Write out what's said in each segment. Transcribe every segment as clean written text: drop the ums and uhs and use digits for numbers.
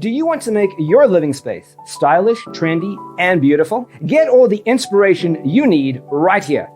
Do you want to make your living space stylish, trendy, and beautiful? Get all the inspiration you need right here.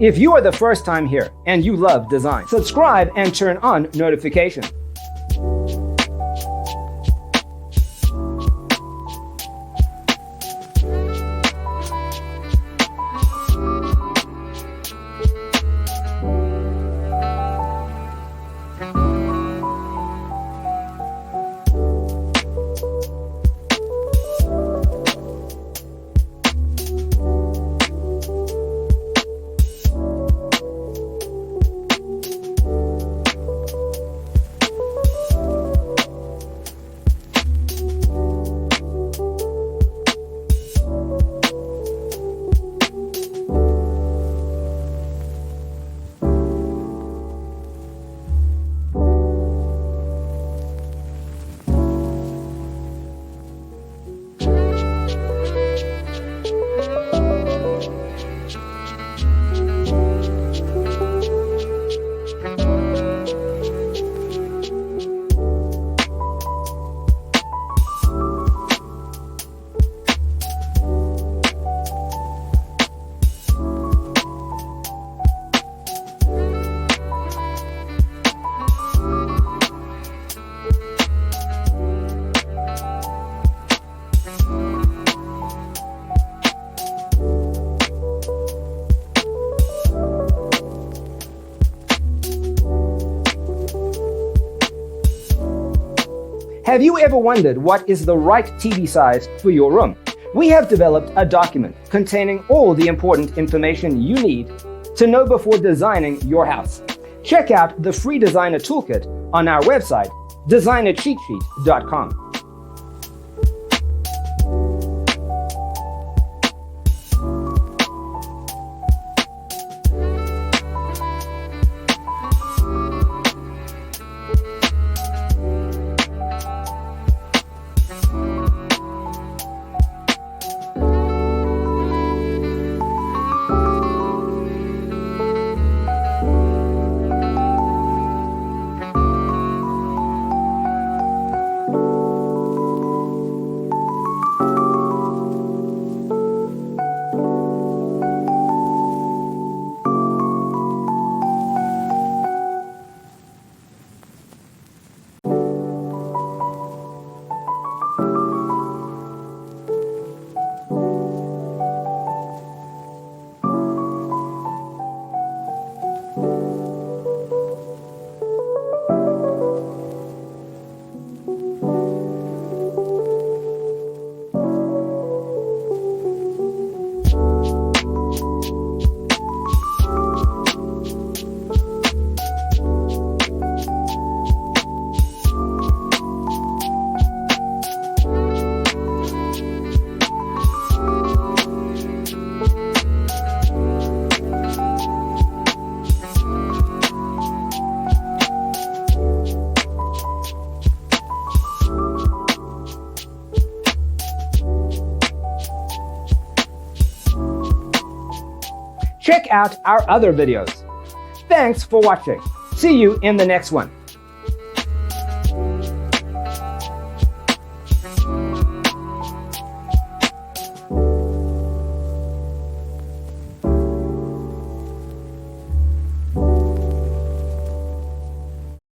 If you are the first time here and you love design, subscribe and turn on notifications. Have you ever wondered what is the right TV size for your room? We have developed a document containing all the important information you need to know before designing your house. Check out the free designer toolkit on our website, designercheatsheet.com. Check out our other videos. Thanks for watching. See you in the next one.